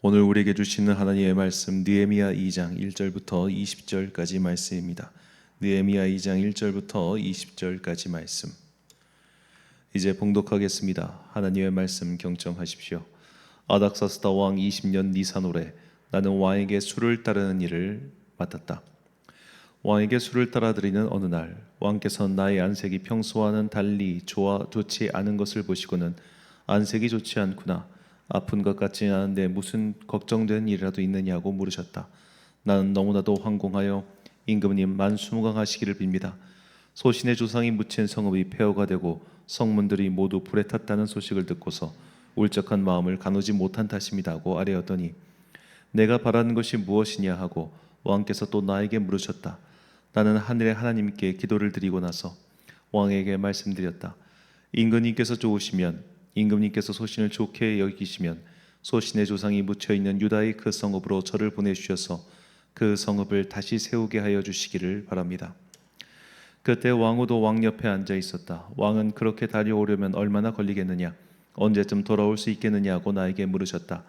오늘 우리에게 주시는 하나님의 말씀 느헤미야 2장 1절부터 20절까지 말씀입니다. 느헤미야 2장 1절부터 20절까지 말씀. 이제 봉독하겠습니다. 하나님의 말씀 경청하십시오. 아닥사스다 왕 20년 니산올에 나는 왕에게 술을 따르는 일을 맡았다. 왕에게 술을 따라 드리는 어느 날 왕께서는 나의 안색이 평소와는 달리 좋지 않은 것을 보시고는 안색이 좋지 않구나, 아픈 것 같지 않은데 무슨 걱정된 일이라도 있느냐고 물으셨다. 나는 너무나도 황공하여 임금님 만수무강하시기를 빕니다. 소신의 조상이 묻힌 성읍이 폐허가 되고 성문들이 모두 불에 탔다는 소식을 듣고서 울적한 마음을 가누지 못한 탓입니다고 아뢰었더니 내가 바라는 것이 무엇이냐 하고 왕께서 또 나에게 물으셨다. 나는 하늘의 하나님께 기도를 드리고 나서 왕에게 말씀드렸다. 임금님께서 좋으시면, 임금님께서 소신을 좋게 여기시면 소신의 조상이 묻혀있는 유다의 그 성읍으로 저를 보내주셔서 그 성읍을 다시 세우게 하여 주시기를 바랍니다. 그때 왕후도 왕 옆에 앉아 있었다. 왕은 그렇게 다녀오려면 얼마나 걸리겠느냐, 언제쯤 돌아올 수 있겠느냐고 나에게 물으셨다.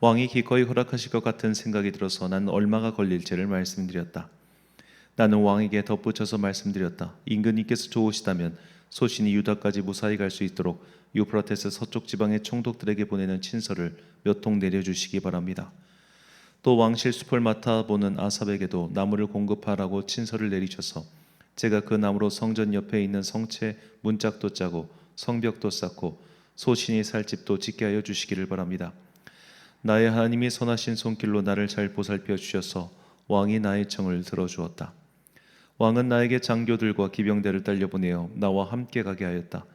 왕이 기꺼이 허락하실 것 같은 생각이 들어서 난 얼마가 걸릴지를 말씀드렸다. 나는 왕에게 덧붙여서 말씀드렸다. 임금님께서 좋으시다면 소신이 유다까지 무사히 갈 수 있도록 유프라테스 서쪽 지방의 총독들에게 보내는 친서를 몇 통 내려주시기 바랍니다. 또 왕실 숲을 맡아보는 아삽에게도 나무를 공급하라고 친서를 내리셔서 제가 그 나무로 성전 옆에 있는 성체 문짝도 짜고 성벽도 쌓고 소신이 살 집도 짓게 하여 주시기를 바랍니다. 나의 하나님이 선하신 손길로 나를 잘 보살펴 주셔서 왕이 나의 청을 들어주었다. 왕은 나에게 장교들과 기병대를 딸려보내어 나와 함께 가게 하였다.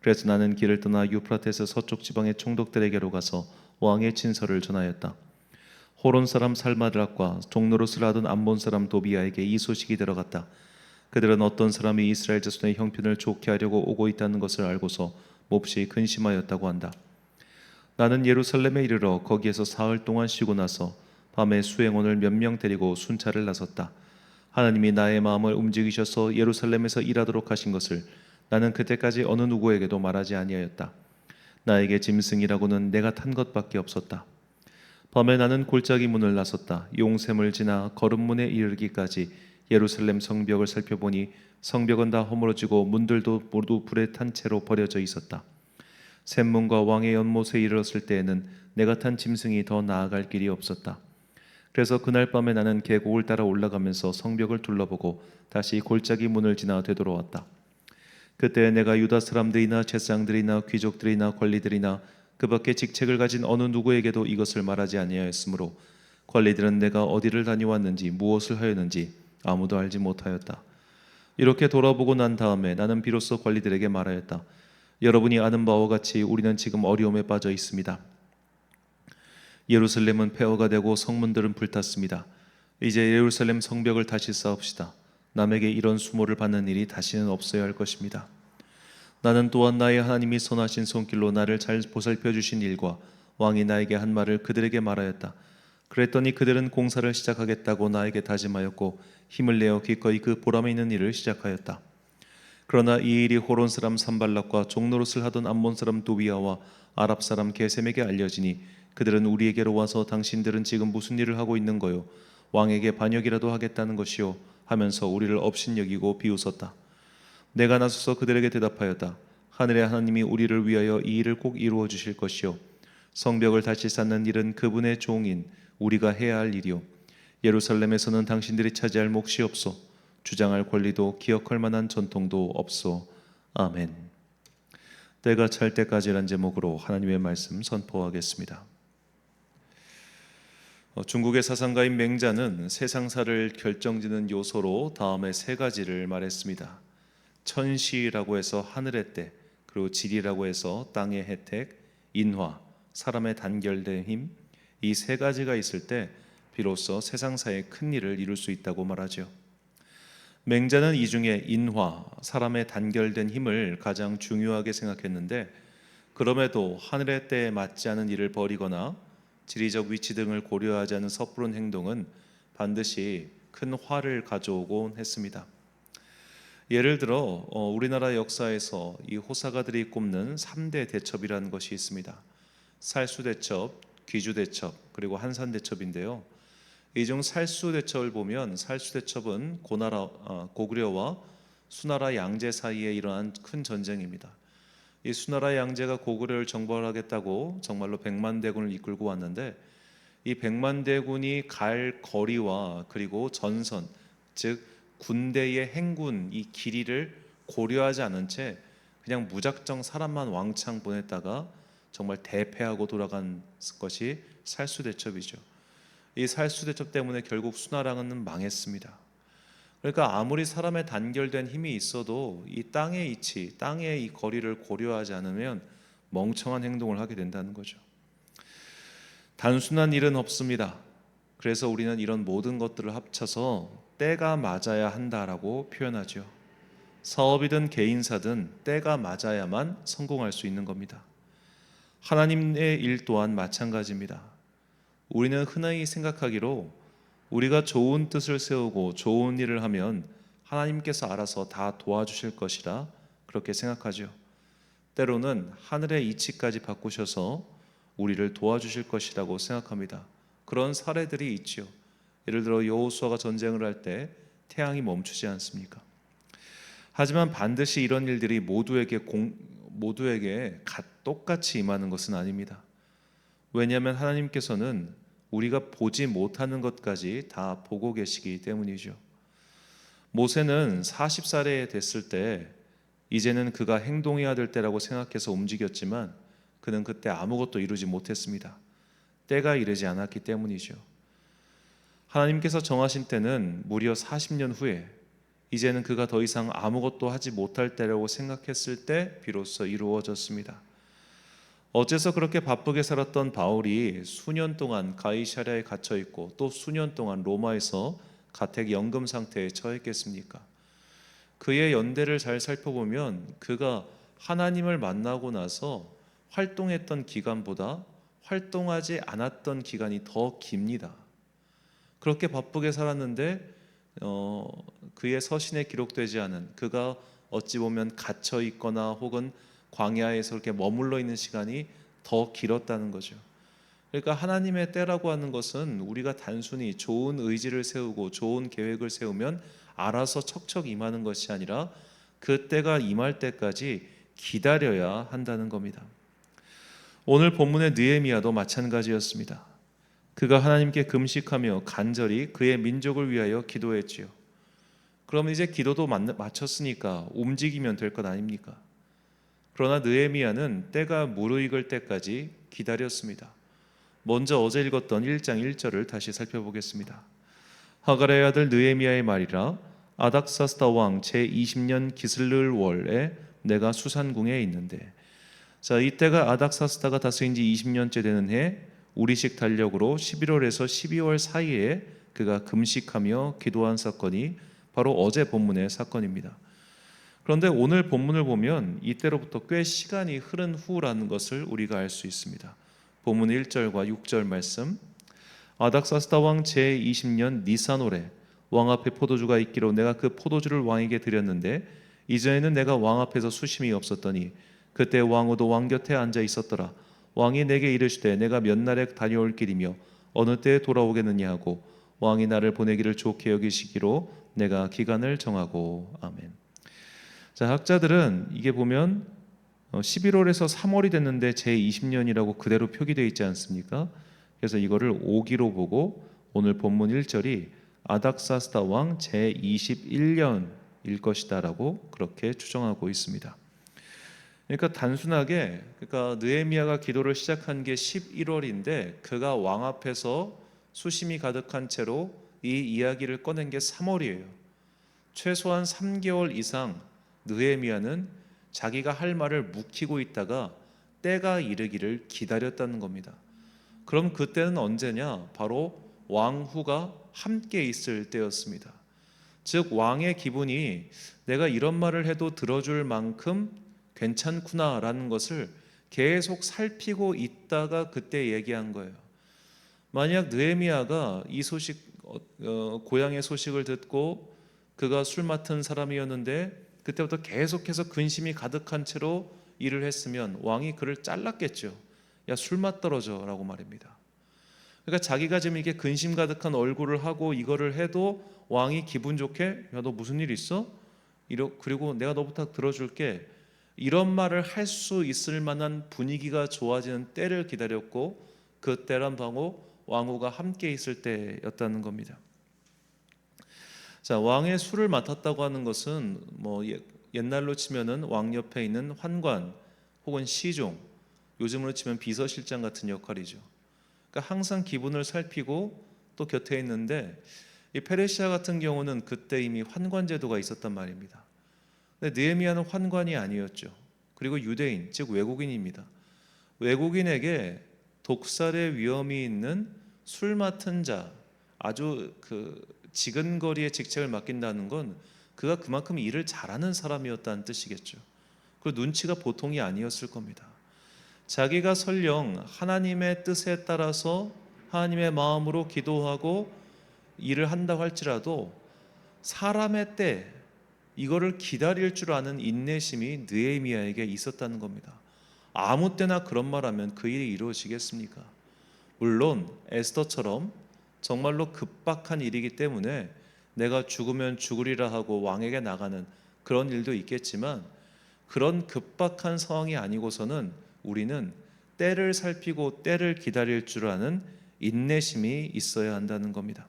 그래서 나는 길을 떠나 유프라테스 서쪽 지방의 총독들에게로 가서 왕의 친서를 전하였다. 호론 사람 살마드락과 종노릇을 하던 암몬 사람 도비아에게 이 소식이 들어갔다. 그들은 어떤 사람이 이스라엘 자손의 형편을 좋게 하려고 오고 있다는 것을 알고서 몹시 근심하였다고 한다. 나는 예루살렘에 이르러 거기에서 사흘 동안 쉬고 나서 밤에 수행원을 몇 명 데리고 순찰을 나섰다. 하나님이 나의 마음을 움직이셔서 예루살렘에서 일하도록 하신 것을 나는 그때까지 어느 누구에게도 말하지 아니하였다. 나에게 짐승이라고는 내가 탄 것밖에 없었다. 밤에 나는 골짜기 문을 나섰다. 용샘을 지나 거름문에 이르기까지 예루살렘 성벽을 살펴보니 성벽은 다 허물어지고 문들도 모두 불에 탄 채로 버려져 있었다. 샘문과 왕의 연못에 이르렀을 때에는 내가 탄 짐승이 더 나아갈 길이 없었다. 그래서 그날 밤에 나는 계곡을 따라 올라가면서 성벽을 둘러보고 다시 골짜기 문을 지나 되돌아왔다. 그때 내가 유다 사람들이나 제사장들이나 귀족들이나 관리들이나 그 밖에 직책을 가진 어느 누구에게도 이것을 말하지 아니하였으므로 관리들은 내가 어디를 다녀왔는지 무엇을 하였는지 아무도 알지 못하였다. 이렇게 돌아보고 난 다음에 나는 비로소 관리들에게 말하였다. 여러분이 아는 바와 같이 우리는 지금 어려움에 빠져 있습니다. 예루살렘은 폐허가 되고 성문들은 불탔습니다. 이제 예루살렘 성벽을 다시 쌓읍시다. 남에게 이런 수모를 받는 일이 다시는 없어야 할 것입니다. 나는 또한 나의 하나님이 선하신 손길로 나를 잘 보살펴 주신 일과 왕이 나에게 한 말을 그들에게 말하였다. 그랬더니 그들은 공사를 시작하겠다고 나에게 다짐하였고 힘을 내어 기꺼이 그 보람 있는 일을 시작하였다. 그러나 이 일이 호론 사람 산발락과 종노릇을 하던 암몬 사람 도비아와 아랍 사람 게셈에게 알려지니 그들은 우리에게로 와서 당신들은 지금 무슨 일을 하고 있는 거요? 왕에게 반역이라도 하겠다는 것이요? 하면서 우리를 업신여기고 비웃었다. 내가 나서서 그들에게 대답하였다. 하늘의 하나님이 우리를 위하여 이 일을 꼭 이루어 주실 것이요, 성벽을 다시 쌓는 일은 그분의 종인 우리가 해야 할 일이요, 예루살렘에서는 당신들이 차지할 몫이 없소, 주장할 권리도 기억할 만한 전통도 없소. 아멘. 때가 찰 때까지란 제목으로 하나님의 말씀 선포하겠습니다. 중국의 사상가인 맹자는 세상사를 결정짓는 요소로 다음에 세 가지를 말했습니다. 천시라고 해서 하늘의 때, 그리고 지리라고 해서 땅의 혜택, 인화, 사람의 단결된 힘, 이 세 가지가 있을 때 비로소 세상사의 큰 일을 이룰 수 있다고 말하죠. 맹자는 이 중에 인화, 사람의 단결된 힘을 가장 중요하게 생각했는데, 그럼에도 하늘의 때에 맞지 않은 일을 벌이거나 지리적 위치 등을 고려하지 않은 섣부른 행동은 반드시 큰 화를 가져오곤 했습니다. 예를 들어 우리나라 역사에서 이 호사가들이 꼽는 3대 대첩이라는 것이 있습니다. 살수대첩, 귀주대첩, 그리고 한산대첩인데요. 이 중 살수대첩을 보면 살수대첩은 고구려와 수나라 양제 사이에 일어난 큰 전쟁입니다. 이 수나라 양제가 고구려를 정벌하겠다고 정말로 백만대군을 이끌고 왔는데, 이 백만대군이 갈 거리와 그리고 전선, 즉 군대의 행군 이 길이를 고려하지 않은 채 그냥 무작정 사람만 왕창 보냈다가 정말 대패하고 돌아간 것이 살수대첩이죠. 이 살수대첩 때문에 결국 수나라는 망했습니다. 그러니까 아무리 사람의 단결된 힘이 있어도 이 땅의 이치, 땅의 이 거리를 고려하지 않으면 멍청한 행동을 하게 된다는 거죠. 단순한 일은 없습니다. 그래서 우리는 이런 모든 것들을 합쳐서 때가 맞아야 한다라고 표현하죠. 사업이든 개인사든 때가 맞아야만 성공할 수 있는 겁니다. 하나님의 일 또한 마찬가지입니다. 우리는 흔히 생각하기로 우리가 좋은 뜻을 세우고 좋은 일을 하면 하나님께서 알아서 다 도와주실 것이라 그렇게 생각하죠. 때로는 하늘의 이치까지 바꾸셔서 우리를 도와주실 것이라고 생각합니다. 그런 사례들이 있죠. 예를 들어 여호수아가 전쟁을 할 때 태양이 멈추지 않습니까? 하지만 반드시 이런 일들이 모두에게 똑같이 임하는 것은 아닙니다. 왜냐하면 하나님께서는 우리가 보지 못하는 것까지 다 보고 계시기 때문이죠. 모세는 40살에 됐을 때 이제는 그가 행동해야 될 때라고 생각해서 움직였지만 그는 그때 아무것도 이루지 못했습니다. 때가 이르지 않았기 때문이죠. 하나님께서 정하신 때는 무려 40년 후에 이제는 그가 더 이상 아무것도 하지 못할 때라고 생각했을 때 비로소 이루어졌습니다. 어째서 그렇게 바쁘게 살았던 바울이 수년 동안 가이사랴에 갇혀 있고 또 수년 동안 로마에서 가택 연금 상태에 처했겠습니까? 그의 연대를 잘 살펴보면 그가 하나님을 만나고 나서 활동했던 기간보다 활동하지 않았던 기간이 더 깁니다. 그렇게 바쁘게 살았는데 그의 서신에 기록되지 않은, 그가 어찌 보면 갇혀 있거나 혹은 광야에서 이렇게 머물러 있는 시간이 더 길었다는 거죠. 그러니까 하나님의 때라고 하는 것은 우리가 단순히 좋은 의지를 세우고 좋은 계획을 세우면 알아서 척척 임하는 것이 아니라 그 때가 임할 때까지 기다려야 한다는 겁니다. 오늘 본문의 느헤미야도 마찬가지였습니다. 그가 하나님께 금식하며 간절히 그의 민족을 위하여 기도했지요. 그럼 이제 기도도 마쳤으니까 움직이면 될 것 아닙니까? 그러나 느헤미야는 때가 무르익을 때까지 기다렸습니다. 먼저 어제 읽었던 1장 1절을 다시 살펴보겠습니다. 하가랴의 아들 느헤미야의 말이라 아닥사스다 왕 제20년 기슬르 월에 내가 수산궁에 있는데. 자, 이때가 아닥사스다가 다스린 지 20년째 되는 해 우리식 달력으로 11월에서 12월 사이에 그가 금식하며 기도한 사건이 바로 어제 본문의 사건입니다. 그런데 오늘 본문을 보면 이때로부터 꽤 시간이 흐른 후라는 것을 우리가 알 수 있습니다. 본문 1절과 6절 말씀. 아닥사스다 왕 제20년 니산월에 왕 앞에 포도주가 있기로 내가 그 포도주를 왕에게 드렸는데 이전에는 내가 왕 앞에서 수심이 없었더니 그때 왕후도 왕 곁에 앉아 있었더라. 왕이 내게 이르시되 내가 몇 날에 다녀올 길이며 어느 때에 돌아오겠느냐 하고 왕이 나를 보내기를 좋게 여기시기로 내가 기간을 정하고. 아멘. 자, 학자들은 이게 보면 11월에서 3월이 됐는데 제20년이라고 그대로 표기되어 있지 않습니까? 그래서 이거를 오기로 보고 오늘 본문 1절이 아닥사스다 왕 제21년일 것이다라고 그렇게 추정하고 있습니다. 그러니까 단순하게 느헤미야가 기도를 시작한 게 11월인데 그가 왕 앞에서 수심이 가득한 채로 이 이야기를 꺼낸 게 3월이에요. 최소한 3개월 이상 느헤미야는 자기가 할 말을 묵히고 있다가 때가 이르기를 기다렸다는 겁니다. 그럼 그때는 언제냐? 바로 왕후가 함께 있을 때였습니다. 즉 왕의 기분이 내가 이런 말을 해도 들어줄 만큼 괜찮구나라는 것을 계속 살피고 있다가 그때 얘기한 거예요. 만약 느헤미야가 이 소식, 고향의 소식을 듣고 그가 술 맡은 사람이었는데 그때부터 계속해서 근심이 가득한 채로 일을 했으면 왕이 그를 잘랐겠죠. 야, 술맛 떨어져 라고 말입니다. 그러니까 자기가 지금 이게 근심 가득한 얼굴을 하고 이거를 해도 왕이 기분 좋게 야, 너 무슨 일 있어? 그리고 내가 너 부탁 들어줄게, 이런 말을 할 수 있을 만한 분위기가 좋아지는 때를 기다렸고, 그 때란 바로 왕후가 함께 있을 때였다는 겁니다. 자, 왕의 술을 맡았다고 하는 것은 옛날로 치면은 왕 옆에 있는 환관 혹은 시종, 요즘으로 치면 비서실장 같은 역할이죠. 그러니까 항상 기분을 살피고 또 곁에 있는데, 이 페르시아 같은 경우는 그때 이미 환관 제도가 있었단 말입니다. 근데 느헤미야는 환관이 아니었죠. 그리고 유대인, 즉 외국인입니다. 외국인에게 독살의 위험이 있는 술 맡은 자, 아주 지근거리의 직책을 맡긴다는 건 그가 그만큼 일을 잘하는 사람이었다는 뜻이겠죠. 그 눈치가 보통이 아니었을 겁니다. 자기가 설령 하나님의 뜻에 따라서 하나님의 마음으로 기도하고 일을 한다고 할지라도 사람의 때, 이거를 기다릴 줄 아는 인내심이 느헤미야에게 있었다는 겁니다. 아무 때나 그런 말하면 그 일이 이루어지겠습니까? 물론 에스더처럼 정말로 급박한 일이기 때문에 내가 죽으면 죽으리라 하고 왕에게 나가는 그런 일도 있겠지만, 그런 급박한 상황이 아니고서는 우리는 때를 살피고 때를 기다릴 줄 아는 인내심이 있어야 한다는 겁니다.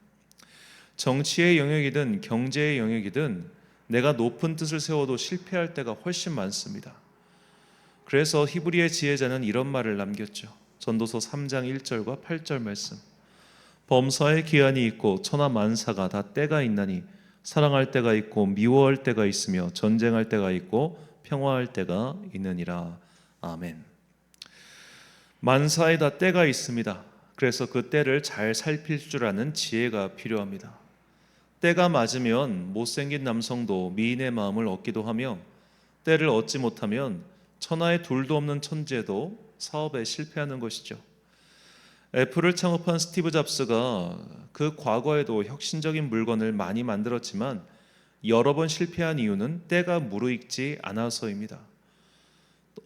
정치의 영역이든 경제의 영역이든 내가 높은 뜻을 세워도 실패할 때가 훨씬 많습니다. 그래서 히브리의 지혜자는 이런 말을 남겼죠. 전도서 3장 1절과 8절 말씀. 범사에 기한이 있고 천하 만사가 다 때가 있나니 사랑할 때가 있고 미워할 때가 있으며 전쟁할 때가 있고 평화할 때가 있느니라. 아멘. 만사에 다 때가 있습니다. 그래서 그 때를 잘 살필 줄 아는 지혜가 필요합니다. 때가 맞으면 못생긴 남성도 미인의 마음을 얻기도 하며, 때를 얻지 못하면 천하에 둘도 없는 천재도 사업에 실패하는 것이죠. 애플을 창업한 스티브 잡스가 그 과거에도 혁신적인 물건을 많이 만들었지만 여러 번 실패한 이유는 때가 무르익지 않아서입니다.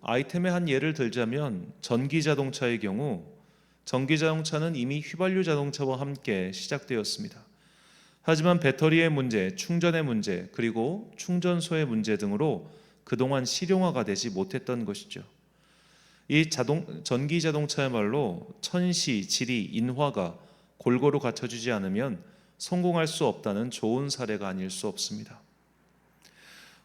아이템의 한 예를 들자면 전기자동차의 경우, 전기자동차는 이미 휘발유 자동차와 함께 시작되었습니다. 하지만 배터리의 문제, 충전의 문제, 그리고 충전소의 문제 등으로 그동안 실용화가 되지 못했던 것이죠. 이 전기 자동차야말로 천시, 지리, 인화가 골고루 갖춰지지 않으면 성공할 수 없다는 좋은 사례가 아닐 수 없습니다.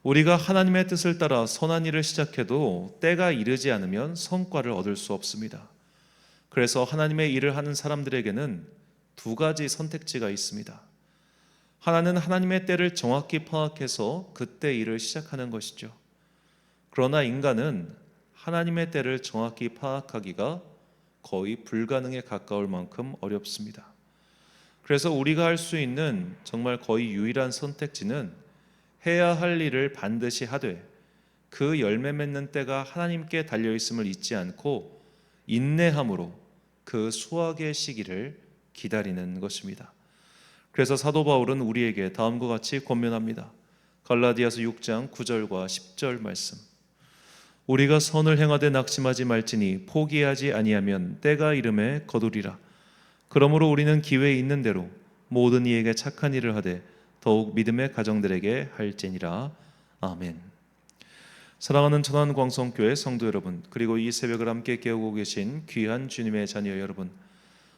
우리가 하나님의 뜻을 따라 선한 일을 시작해도 때가 이르지 않으면 성과를 얻을 수 없습니다. 그래서 하나님의 일을 하는 사람들에게는 두 가지 선택지가 있습니다. 하나는 하나님의 때를 정확히 파악해서 그때 일을 시작하는 것이죠. 그러나 인간은 하나님의 때를 정확히 파악하기가 거의 불가능에 가까울 만큼 어렵습니다. 그래서 우리가 할 수 있는 정말 거의 유일한 선택지는 해야 할 일을 반드시 하되 그 열매 맺는 때가 하나님께 달려있음을 잊지 않고 인내함으로 그 수확의 시기를 기다리는 것입니다. 그래서 사도 바울은 우리에게 다음과 같이 권면합니다. 갈라디아서 6장 9절과 10절 말씀. 우리가 선을 행하되 낙심하지 말지니 포기하지 아니하면 때가 이름에 거두리라. 그러므로 우리는 기회에 있는 대로 모든 이에게 착한 일을 하되 더욱 믿음의 가정들에게 할지니라. 아멘. 사랑하는 천안광성교회 성도 여러분, 그리고 이 새벽을 함께 깨우고 계신 귀한 주님의 자녀 여러분,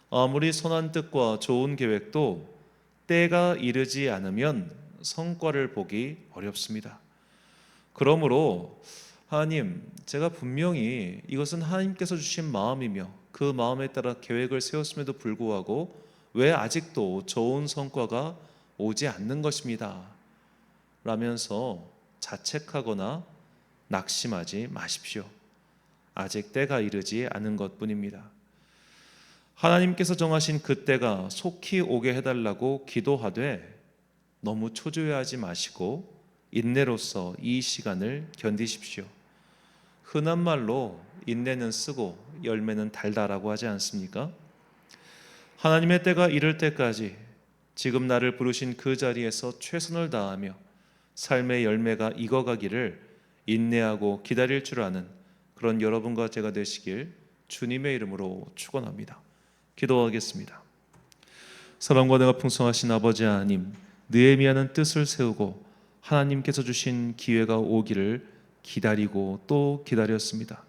아무리 선한 뜻과 좋은 계획도 때가 이르지 않으면 성과를 보기 어렵습니다. 그러므로 하나님, 제가 분명히 이것은 하나님께서 주신 마음이며 그 마음에 따라 계획을 세웠음에도 불구하고 왜 아직도 좋은 성과가 오지 않는 것입니다 라면서 자책하거나 낙심하지 마십시오. 아직 때가 이르지 않은 것뿐입니다. 하나님께서 정하신 그 때가 속히 오게 해달라고 기도하되 너무 초조해하지 마시고 인내로서 이 시간을 견디십시오. 흔한 말로 인내는 쓰고 열매는 달다라고 하지 않습니까? 하나님의 때가 이를 때까지 지금 나를 부르신 그 자리에서 최선을 다하며 삶의 열매가 익어가기를 인내하고 기다릴 줄 아는 그런 여러분과 제가 되시길 주님의 이름으로 축원합니다. 기도하겠습니다. 사랑과 은혜가 풍성하신 아버지 하나님, 느헤미야는 뜻을 세우고 하나님께서 주신 기회가 오기를 기다리고 또 기다렸습니다.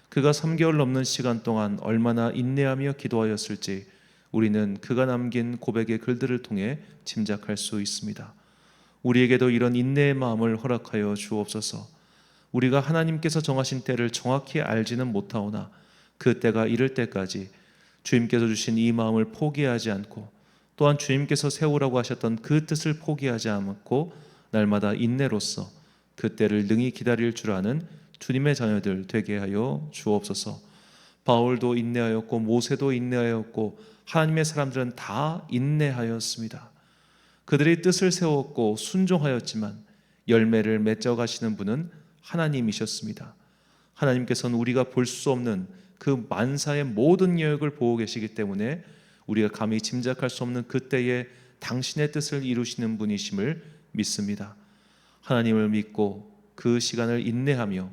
그가 3개월 넘는 시간 동안 얼마나 인내하며 기도하였을지 우리는 그가 남긴 고백의 글들을 통해 짐작할 수 있습니다. 우리에게도 이런 인내의 마음을 허락하여 주옵소서. 우리가 하나님께서 정하신 때를 정확히 알지는 못하오나 그 때가 이를 때까지 주님께서 주신 이 마음을 포기하지 않고 또한 주님께서 세우라고 하셨던 그 뜻을 포기하지 않고 날마다 인내로써 그 때를 능히 기다릴 줄 아는 주님의 자녀들 되게 하여 주옵소서. 바울도 인내하였고 모세도 인내하였고 하나님의 사람들은 다 인내하였습니다. 그들이 뜻을 세웠고 순종하였지만 열매를 맺어 가시는 분은 하나님이셨습니다. 하나님께서는 우리가 볼 수 없는 그 만사의 모든 영역을 보고 계시기 때문에 우리가 감히 짐작할 수 없는 그때에 당신의 뜻을 이루시는 분이심을 믿습니다. 하나님을 믿고 그 시간을 인내하며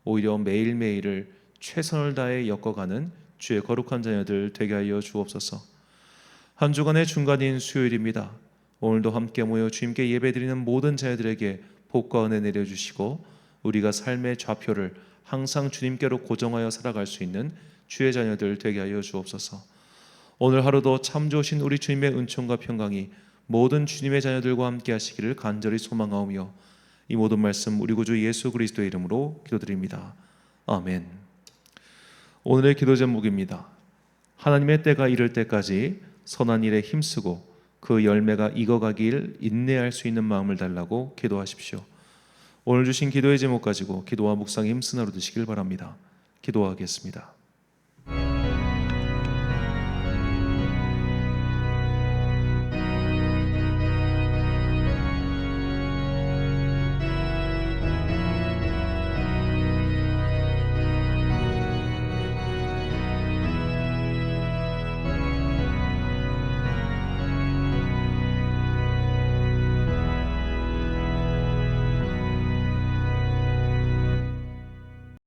오히려 매일매일을 최선을 다해 엮어가는 주의 거룩한 자녀들 되게 하여 주옵소서. 한 주간의 중간인 수요일입니다. 오늘도 함께 모여 주님께 예배드리는 모든 자녀들에게 복과 은혜 내려주시고 우리가 삶의 좌표를 항상 주님께로 고정하여 살아갈 수 있는 주의 자녀들 되게 하여 주옵소서. 오늘 하루도 참 좋으신 우리 주님의 은총과 평강이 모든 주님의 자녀들과 함께 하시기를 간절히 소망하오며 이 모든 말씀 우리 구주 예수 그리스도의 이름으로 기도드립니다. 아멘. 오늘의 기도 제목입니다. 하나님의 때가 이를 때까지 선한 일에 힘쓰고 그 열매가 익어가길 인내할 수 있는 마음을 달라고 기도하십시오. 오늘 주신 기도의 제목 가지고 기도와 묵상에 힘쓰는 하루 되시길 바랍니다. 기도하겠습니다.